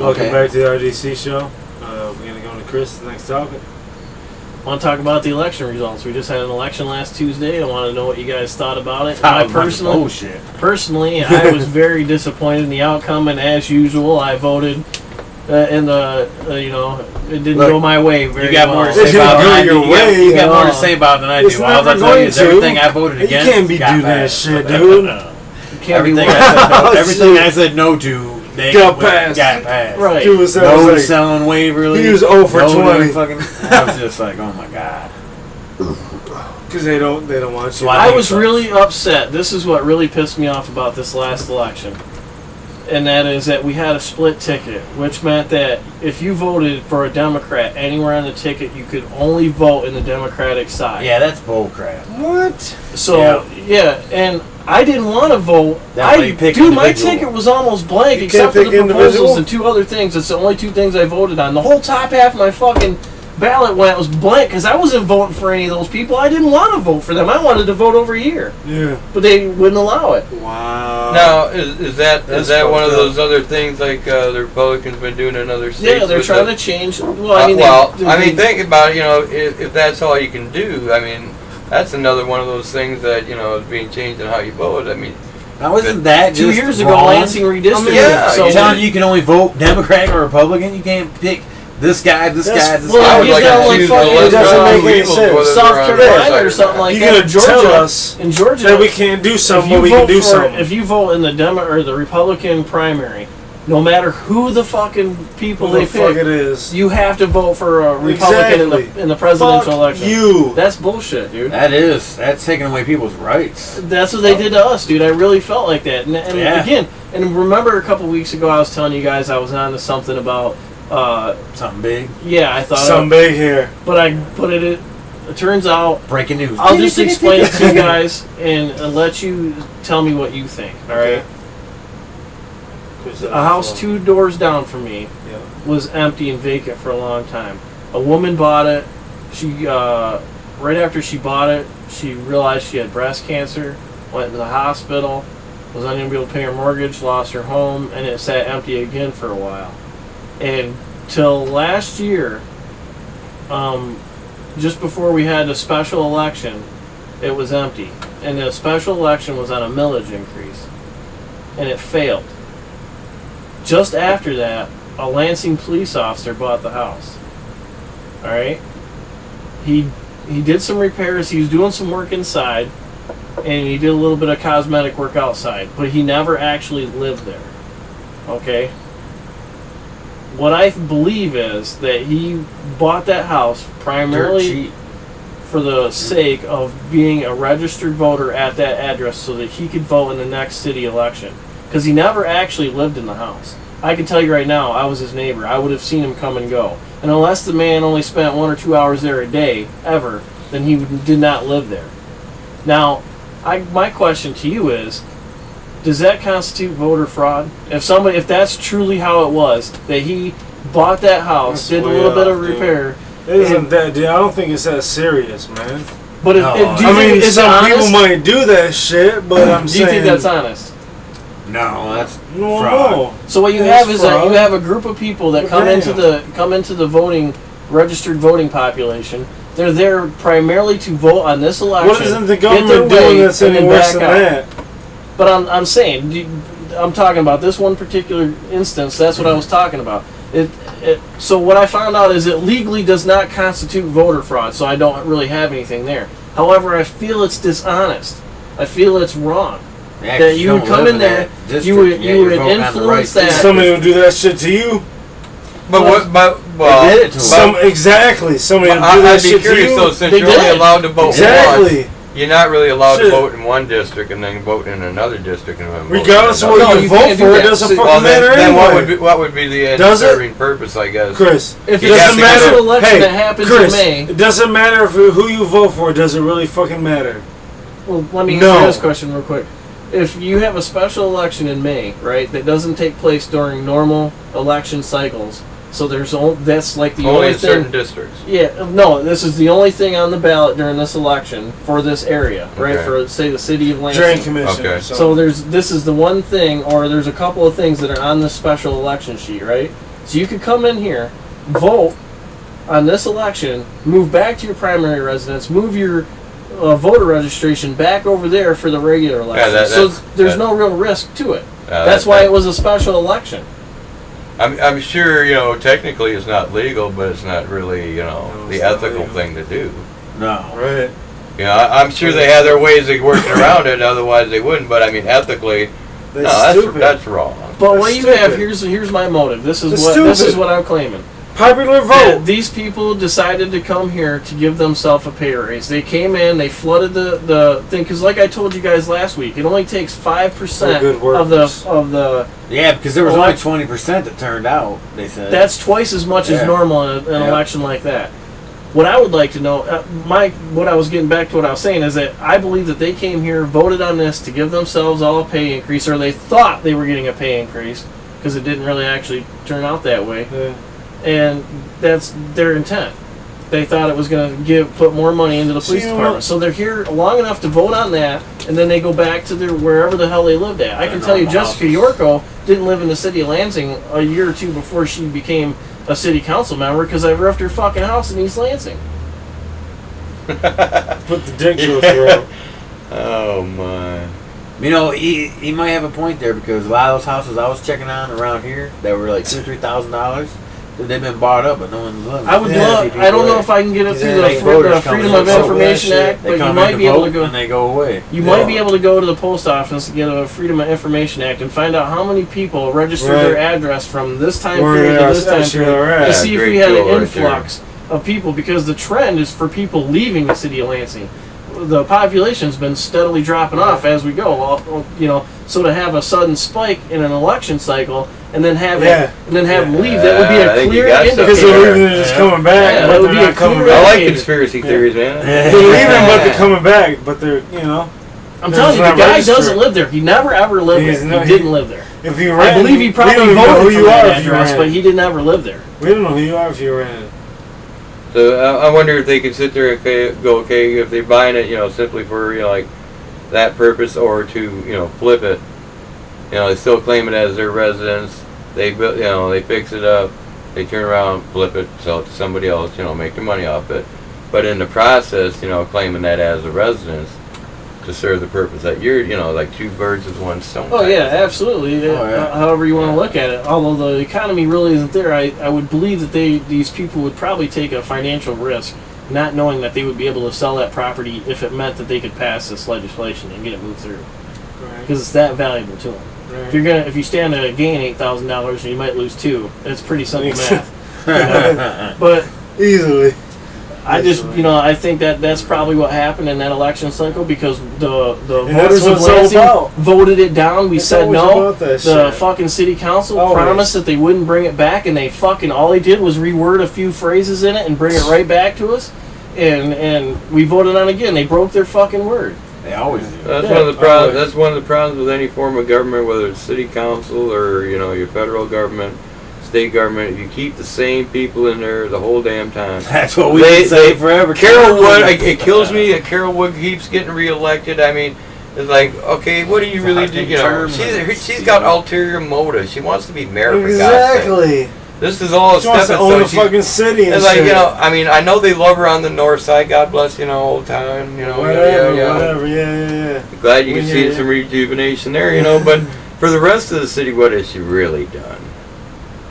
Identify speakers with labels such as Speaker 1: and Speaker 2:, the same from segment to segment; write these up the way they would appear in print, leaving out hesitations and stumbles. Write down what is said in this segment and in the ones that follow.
Speaker 1: Welcome back to the R.D.C. show. We're going to go to Chris, the next topic.
Speaker 2: I want to talk about the election results. We just had an election last Tuesday. I want to know what you guys thought about it. I personally, I was very disappointed in the outcome, and as usual, I voted in the, it didn't go my way very
Speaker 3: You got
Speaker 2: well.
Speaker 3: more to say about it than I do. You got more to say about it than I do.
Speaker 1: All
Speaker 3: I'll tell you is everything I voted
Speaker 1: you
Speaker 3: against.
Speaker 1: You can't be doing that shit, dude.
Speaker 3: Everything I said no to. They got passed.
Speaker 2: Right.
Speaker 3: No like, selling Waverly.
Speaker 1: He was 0 for 20.
Speaker 3: Fucking, I was just like, oh my god.
Speaker 1: Because they don't want you.
Speaker 2: I was really upset. This is what really pissed me off about this last election. And that is that we had a split ticket, which meant that if you voted for a Democrat anywhere on the ticket, you could only vote in the Democratic side.
Speaker 3: Yeah, that's bullcrap.
Speaker 1: What?
Speaker 2: So, yeah, and I didn't want to vote. My ticket was almost blank except for the proposals and 2 other things. It's the only 2 things I voted on. The whole top half of my fucking ballot was blank because I wasn't voting for any of those people. I didn't want to vote for them. I wanted to vote over here.
Speaker 1: Yeah.
Speaker 2: But they wouldn't allow it.
Speaker 1: Wow.
Speaker 4: Now, is that one of those other things like the Republicans been doing in other states?
Speaker 2: Yeah, they're trying to change. Well,
Speaker 4: I mean, think about it. If that's all you can do, I mean, that's another one of those things that is being changed in how you vote. I mean.
Speaker 3: Now, isn't that
Speaker 2: 2 years ago, Lansing redistricted?
Speaker 4: Yeah,
Speaker 3: so you're telling you can only vote Democrat or Republican? You can't pick this guy, this guy.
Speaker 2: Well,
Speaker 4: I would like to choose
Speaker 1: it doesn't make any sense.
Speaker 2: South Carolina or something like that.
Speaker 1: You're going to tell us
Speaker 2: in Georgia
Speaker 1: that we can't do something, but we can do something.
Speaker 2: If you vote in the or the Republican primary, no matter who the fucking people they pick, you have to vote for a Republican in the presidential election. That's bullshit, dude.
Speaker 3: That's taking away people's rights.
Speaker 2: That's what they did to us, dude. I really felt like that. And again, and remember a couple weeks ago I was telling you guys I was on to something about
Speaker 3: something big.
Speaker 2: Yeah, I thought
Speaker 1: something big here.
Speaker 2: But I put it turns out
Speaker 3: breaking news.
Speaker 2: I'll just explain it to you guys and let you tell me what you think, all right? A house 2 doors down from me was empty and vacant for a long time. A woman bought it. She right after she bought it, she realized she had breast cancer, went to the hospital, was unable to pay her mortgage, lost her home, and it sat empty again for a while. And till last year, just before we had the special election, it was empty. And the special election was on a millage increase. And it failed. Just after that, a Lansing police officer bought the house. Alright? He did some repairs, he was doing some work inside, and he did a little bit of cosmetic work outside, but he never actually lived there. Okay? What I believe is that he bought that house primarily for the sake of being a registered voter at that address so that he could vote in the next city election. Because he never actually lived in the house. I can tell you right now, I was his neighbor. I would have seen him come and go. And unless the man only spent 1 or 2 hours there a day, ever, then he did not live there. Now, my question to you is, does that constitute voter fraud? If that's truly how it was, that he bought that house, did a little bit of repair.
Speaker 1: It isn't that, dude. I don't think it's that serious, man.
Speaker 2: But
Speaker 1: some people might do that shit, but I'm saying.
Speaker 2: Do you think that's honest?
Speaker 3: No, that's
Speaker 1: fraud.
Speaker 2: So what you have is that you have a group of people that come into the voting, registered voting population. They're there primarily to vote on this election.
Speaker 1: What isn't the government doing that's any worse than that?
Speaker 2: But I'm saying, I'm talking about this one particular instance. That's what I was talking about. So what I found out is it legally does not constitute voter fraud, so I don't really have anything there. However, I feel it's dishonest. I feel it's wrong.
Speaker 3: Yeah,
Speaker 2: that you would come in there, you would influence that.
Speaker 1: Somebody would do that shit to you.
Speaker 4: They did it to
Speaker 1: exactly. Somebody would do that shit to you.
Speaker 4: Though, since you're only allowed to vote
Speaker 1: once,
Speaker 4: you're not really allowed to vote in one district and then vote in another district.
Speaker 1: Regardless of what you vote for, it doesn't fucking matter anyway.
Speaker 4: Then what would be the serving purpose, I guess?
Speaker 1: Chris,
Speaker 2: if it doesn't matter, election that happens in May,
Speaker 1: it doesn't matter who you vote for. Does it really fucking matter?
Speaker 2: Well, let me answer this question real quick. If you have a special election in May, right, that doesn't take place during normal election cycles, so that's like the only
Speaker 4: in
Speaker 2: thing.
Speaker 4: Certain districts.
Speaker 2: Yeah, no, this is the only thing on the ballot during this election for this area, right? For say the city of Lansing.
Speaker 1: Drain commission.
Speaker 2: So this is the one thing, or there's a couple of things that are on this special election sheet, right? So you could come in here, vote on this election, move back to your primary residence, move your voter registration back over there for the regular election.
Speaker 4: Yeah,
Speaker 2: so there's no real risk to it. That's why it was a special election.
Speaker 4: I'm sure, you know, technically it's not legal, but it's not really, you know, the ethical thing to do.
Speaker 3: No.
Speaker 1: Right.
Speaker 4: You know, I'm sure they have their ways of working around it, otherwise they wouldn't, but I mean, ethically, that's wrong.
Speaker 2: But what you have, here's my motive. This is what I'm claiming.
Speaker 1: Popular vote.
Speaker 2: These people decided to come here to give themselves a pay raise. They came in, they flooded the thing, because like I told you guys last week, it only takes 5% of the
Speaker 3: yeah, because there was only 20% that turned out. They said
Speaker 2: that's twice as much as normal in an election like that. What I would like to know, what I was getting back to what I was saying is that I believe that they came here, voted on this to give themselves all a pay increase, or they thought they were getting a pay increase, because it didn't really actually turn out that way.
Speaker 1: Yeah.
Speaker 2: And that's their intent. They thought it was going to put more money into the police department. So they're here long enough to vote on that, and then they go back to wherever the hell they lived at. I can tell you, Jessica Yorko didn't live in the city of Lansing a year or two before she became a city council member, because I roofed her fucking house in East Lansing.
Speaker 1: Put the dick to her throat.
Speaker 4: Oh my.
Speaker 3: You know, he might have a point there, because a lot of those houses I was checking on around here that were like $2,000 or $3,000, they've been bought up, but no one's living.
Speaker 2: I would love. I don't know if I can get it through the Freedom of Information Act, but you might be able to go.
Speaker 3: And they go away.
Speaker 2: You might be able to go to the post office and get a Freedom of Information Act and find out how many people registered their address from this time period to this time period to see if we had an influx of people, because the trend is for people leaving the city of Lansing. The population's been steadily dropping off as we go. You know, so to have a sudden spike in an election cycle and then have them leave, that would be a clear indicator.
Speaker 1: Because they're leaving and just coming back, but they're not coming back.
Speaker 4: I like conspiracy theories, man.
Speaker 1: They're leaving, but they're coming back. But they're, you know.
Speaker 2: I'm telling you, the guy doesn't live there. He never ever lived there. He didn't live there.
Speaker 1: If you ran,
Speaker 2: I believe he probably voted for that address, but he didn't ever live there.
Speaker 1: We don't know who you are if you ran.
Speaker 4: So I wonder if they can sit there and go, okay, if they're buying it, you know, simply for, you know, like that purpose, or to, you know, flip it. You know, they still claim it as their residence. They build, you know, they fix it up, they turn around, flip it, sell it to somebody else, you know, make their money off it. But in the process, you know, claiming that as a residence to serve the purpose that you're, you know, like two birds with one stone.
Speaker 2: Oh yeah, absolutely. However you want to look at it. Although the economy really isn't there, I would believe that these people would probably take a financial risk, not knowing that they would be able to sell that property if it meant that they could pass this legislation and get it moved through, because it's that valuable to them. Right. If you stand to gain $8,000 and you might lose $2,000, that's pretty simple math. But
Speaker 1: easily.
Speaker 2: I just, you know, I think that's probably what happened in that election cycle, because the voters of Lansing voted it down. We said no. The fucking city council promised that they wouldn't bring it back, and they fucking, all they did was reword a few phrases in it and bring it right back to us, and we voted on it again. They broke their fucking word.
Speaker 3: They always do.
Speaker 4: That's one of the problems. That's one of the problems with any form of government, whether it's city council or, you know, your federal government, state government. You keep the same people in there the whole damn time.
Speaker 3: That's what we say forever.
Speaker 4: Carol Wood, it kills me that Carol Wood keeps getting reelected. I mean, it's like, okay, what do you really do? You know, she's got ulterior motives. She wants to be mayor for God's sake. This is all a
Speaker 1: step. She wants to own the fucking city.
Speaker 4: It's like, you know, I mean, I know they love her on the north side. God bless, you know, old time, you know.
Speaker 1: Whatever, yeah.
Speaker 4: Glad you can see some rejuvenation there, you know. But for the rest of the city, what has she really done?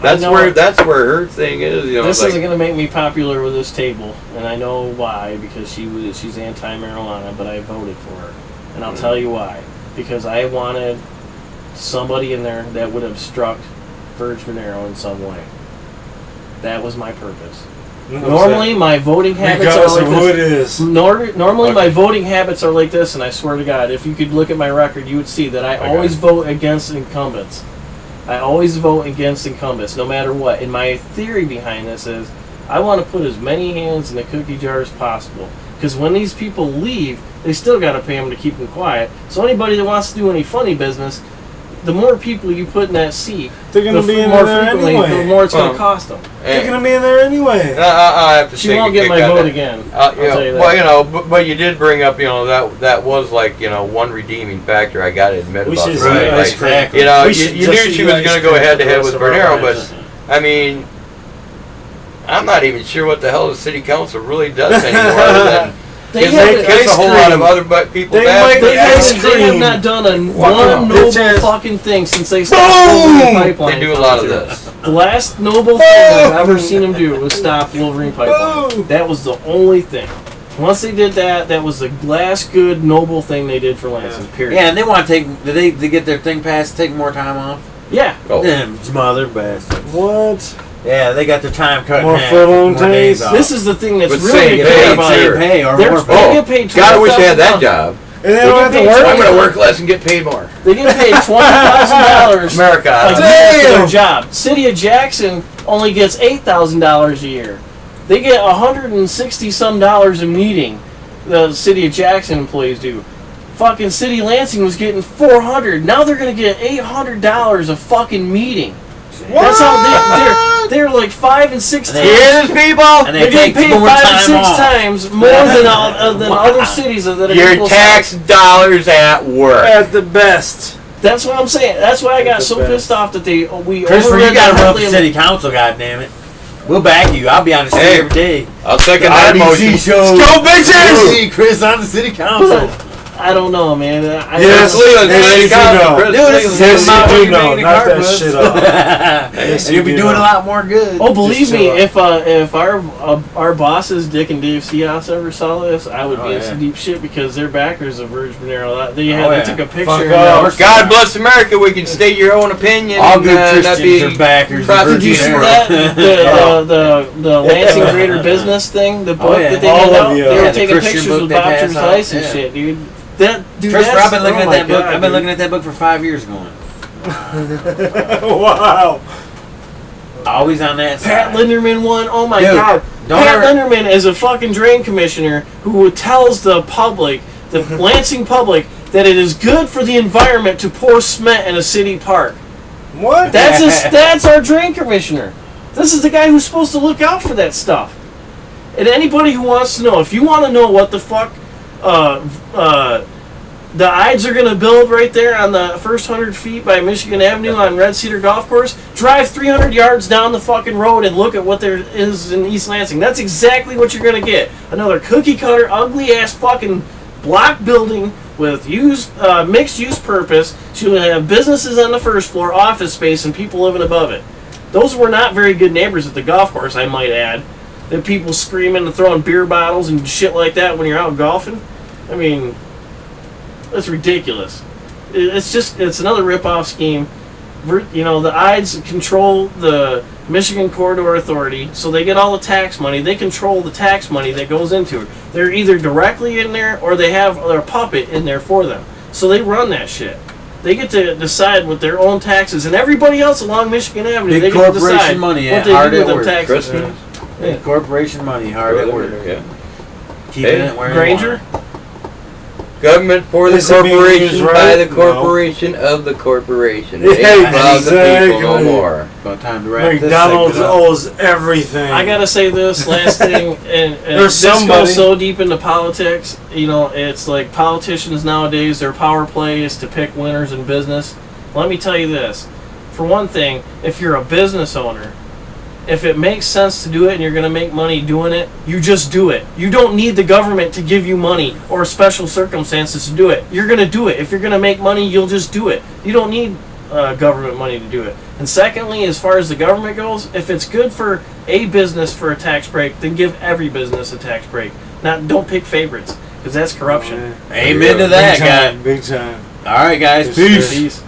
Speaker 4: That's where her thing is. You know,
Speaker 2: this isn't going to make me popular with this table, and I know why, because she's anti-marijuana, but I voted for her, and I'll tell you why. Because I wanted somebody in there that would obstruct Verge Monero in some way. That was my purpose. Normally, my voting habits are like this. Normally, my voting habits are like this, and I swear to God, if you could look at my record, you would see that I always vote against incumbents. I always vote against incumbents, no matter what. And my theory behind this is, I want to put as many hands in the cookie jar as possible. Because when these people leave, they still got to pay them to keep them quiet. So anybody that wants to do any funny business, the more people you put in that seat,
Speaker 1: they're going to be in there anyway.
Speaker 2: The more it's going to cost them.
Speaker 1: They're going to be in there anyway.
Speaker 4: I have to
Speaker 2: she won't get my vote again.
Speaker 4: I'll tell you that. Well, you know, but you did bring up, you know, that was like, you know, one redeeming factor. I got to admit about this.
Speaker 1: Exactly.
Speaker 4: You know, you knew she was going to go head to head with Bernero, but I mean, I'm not even sure what the hell the city council really does anymore. Other than
Speaker 2: They
Speaker 4: gives a whole lot of other people
Speaker 1: They
Speaker 4: bad.
Speaker 1: make ice
Speaker 2: They have
Speaker 1: cream.
Speaker 2: not done one
Speaker 1: Fucking
Speaker 2: noble
Speaker 1: bitches.
Speaker 2: fucking thing since they stopped Wolverine Pipeline.
Speaker 4: They do a lot of this.
Speaker 2: The last noble thing I've ever seen them do was stop Wolverine Pipeline.
Speaker 1: Boom.
Speaker 2: That was the only thing. Once they did that, that was the last good noble thing they did for Lansing. Period.
Speaker 3: Yeah, and they want to take. Did they get their thing passed? Take more time off.
Speaker 2: Yeah.
Speaker 4: Oh.
Speaker 3: Them mother bastards.
Speaker 1: What?
Speaker 3: Yeah, they got their time cut.
Speaker 1: More
Speaker 3: in half,
Speaker 1: furlough
Speaker 3: more days
Speaker 1: days.
Speaker 3: off.
Speaker 2: This is the thing that's
Speaker 4: With
Speaker 2: really
Speaker 4: same
Speaker 2: good
Speaker 4: pay,
Speaker 2: about
Speaker 3: same
Speaker 2: it.
Speaker 3: pay or
Speaker 2: They're-
Speaker 3: more
Speaker 2: they
Speaker 3: pay.
Speaker 2: get paid
Speaker 4: God, I wish I had that
Speaker 2: $20,000.
Speaker 4: job.
Speaker 1: And they don't have to
Speaker 2: They
Speaker 1: work.
Speaker 2: get
Speaker 4: I'm
Speaker 2: paid
Speaker 4: going to work less and get paid more.
Speaker 2: They get paid $20,000
Speaker 4: America.
Speaker 2: a year for
Speaker 1: Damn.
Speaker 2: their job. City of Jackson only gets $8,000 a year. They get $160 some a meeting. The City of Jackson employees do. Fucking City Lansing was getting $400. Now they're gonna get $800 a fucking meeting. That's how they're like 5 and 6
Speaker 3: And
Speaker 2: times.
Speaker 3: they-
Speaker 4: Here's people.
Speaker 3: And
Speaker 2: They're
Speaker 3: they
Speaker 2: getting
Speaker 3: take
Speaker 2: paid
Speaker 3: more
Speaker 2: 5 and
Speaker 3: time
Speaker 2: 6
Speaker 3: off.
Speaker 2: times more than other cities that are
Speaker 4: Your
Speaker 2: equal
Speaker 4: tax
Speaker 2: size.
Speaker 4: dollars at work.
Speaker 1: At the best.
Speaker 2: That's what I'm saying. That's why I got
Speaker 1: the
Speaker 2: so
Speaker 1: best.
Speaker 2: pissed off that we
Speaker 3: Christopher, you
Speaker 2: overread
Speaker 3: got to
Speaker 2: that
Speaker 3: run for
Speaker 2: heavily.
Speaker 3: city council. goddammit. We'll back you. I'll be on the street
Speaker 4: Hey.
Speaker 3: every day.
Speaker 4: I'll second that motion.
Speaker 3: show.
Speaker 4: Let's go, bitches!
Speaker 3: See Chris on the city council.
Speaker 2: I don't know, man.
Speaker 1: Yes.
Speaker 4: Leland,
Speaker 1: Yes,
Speaker 4: City
Speaker 1: you
Speaker 4: Council,
Speaker 1: know.
Speaker 4: Chris
Speaker 3: Dude, this
Speaker 4: Leland.
Speaker 3: is
Speaker 1: Yes,
Speaker 3: about
Speaker 1: you
Speaker 3: what
Speaker 1: do
Speaker 3: you're
Speaker 1: know.
Speaker 3: making
Speaker 1: Knock that
Speaker 3: cardboards.
Speaker 1: shit off. Yes,
Speaker 3: And you'll be
Speaker 1: you
Speaker 3: doing
Speaker 1: do.
Speaker 3: a lot more good.
Speaker 2: Oh, believe
Speaker 1: Just
Speaker 2: me,
Speaker 1: chill out.
Speaker 2: if our bosses Dick and Dave Seahouse ever saw this, I would
Speaker 3: Oh,
Speaker 2: be in
Speaker 3: yeah.
Speaker 2: some deep shit because they're backers of Virgin Monero. They
Speaker 3: Oh,
Speaker 2: they
Speaker 3: yeah.
Speaker 2: took a picture.
Speaker 1: Fuck
Speaker 2: and
Speaker 1: off.
Speaker 4: God bless America. We can state your own opinion.
Speaker 3: All
Speaker 4: and,
Speaker 3: good
Speaker 4: that'd
Speaker 3: Christians
Speaker 4: be
Speaker 3: are backers.
Speaker 4: proper
Speaker 3: of
Speaker 2: Did you
Speaker 3: Virgin
Speaker 2: see
Speaker 3: Monero.
Speaker 2: that? The Lansing Greater Business thing, the book
Speaker 3: yeah.
Speaker 2: that they
Speaker 1: All
Speaker 2: had
Speaker 1: of
Speaker 2: out.
Speaker 1: you.
Speaker 2: They
Speaker 1: Yeah,
Speaker 2: were
Speaker 3: the
Speaker 2: taking
Speaker 3: Christian
Speaker 2: pictures
Speaker 3: book
Speaker 2: with
Speaker 3: they
Speaker 2: Bob
Speaker 3: pass
Speaker 2: Terms
Speaker 3: out,
Speaker 2: Ice and
Speaker 3: yeah.
Speaker 2: shit, dude.
Speaker 3: Chris,
Speaker 2: That's,
Speaker 3: I've been looking
Speaker 2: oh
Speaker 3: at
Speaker 2: my
Speaker 3: that book.
Speaker 2: God,
Speaker 3: I've been
Speaker 2: dude.
Speaker 3: looking at that book for 5 years going.
Speaker 1: Wow.
Speaker 3: Always on that
Speaker 2: Pat
Speaker 3: side.
Speaker 2: Linderman one. Oh my
Speaker 3: Dude,
Speaker 2: God.
Speaker 3: don't
Speaker 2: Pat
Speaker 3: ever-
Speaker 2: Linderman is a fucking drain commissioner who tells the public, the Lansing public, that it is good for the environment to pour cement in a city park.
Speaker 1: What?
Speaker 2: That's our drain commissioner. This is the guy who's supposed to look out for that stuff. And anybody who wants to know, if you want to know what the fuck the Ides are going to build right there on the first 100 feet by Michigan Avenue on Red Cedar Golf Course, drive 300 yards down the fucking road and look at what there is in East Lansing. That's exactly what you're going to get. Another cookie cutter, ugly ass fucking block building with mixed use purpose. She'll have businesses on the first floor, office space, and people living above it. Those were not very good neighbors at the golf course, I might add. The people screaming and throwing beer bottles and shit like that when you're out golfing. I mean, that's ridiculous. It's another rip-off scheme. You know, the Ides control the Michigan Corridor Authority, so they get all the tax money. They control the tax money that goes into it. They're either directly in there or they have their puppet in there for them. So they run that shit. They get to decide with their own taxes, and everybody else along Michigan Avenue,
Speaker 3: Big
Speaker 2: they get to
Speaker 3: corporation
Speaker 2: decide
Speaker 3: money,
Speaker 2: what
Speaker 3: yeah, hard
Speaker 2: they do
Speaker 3: at
Speaker 2: with their
Speaker 3: work.
Speaker 2: taxes.
Speaker 4: Christmas.
Speaker 2: Yeah.
Speaker 3: Corporation money, hard at work.
Speaker 4: Yeah.
Speaker 3: Keeping
Speaker 4: Hey,
Speaker 3: it where you
Speaker 2: Granger?
Speaker 3: want it.
Speaker 4: Government for the
Speaker 1: Is it being
Speaker 4: corporation,
Speaker 1: used
Speaker 4: by
Speaker 1: right?
Speaker 4: the
Speaker 1: No.
Speaker 4: corporation of the corporation.
Speaker 1: Yeah,
Speaker 4: Ain't about the people no
Speaker 1: exactly.
Speaker 4: more.
Speaker 3: About time to wrap this
Speaker 1: McDonald's
Speaker 3: segment up.
Speaker 1: owes everything.
Speaker 2: I gotta say this last thing, and
Speaker 1: There's
Speaker 2: this
Speaker 1: somebody-
Speaker 2: goes so deep into politics. You know, it's like politicians nowadays, their power play is to pick winners in business. Let me tell you this. For one thing, if you're a business owner, if it makes sense to do it and you're going to make money doing it, you just do it. You don't need the government to give you money or special circumstances to do it. You're going to do it. If you're going to make money, you'll just do it. You don't need government money to do it. And secondly, as far as the government goes, if it's good for a business for a tax break, then give every business a tax break. Don't pick favorites, because that's corruption.
Speaker 3: Amen to that,
Speaker 1: Big
Speaker 3: guy.
Speaker 1: time. Big time.
Speaker 3: All right, guys.
Speaker 1: Peace.
Speaker 2: Peace.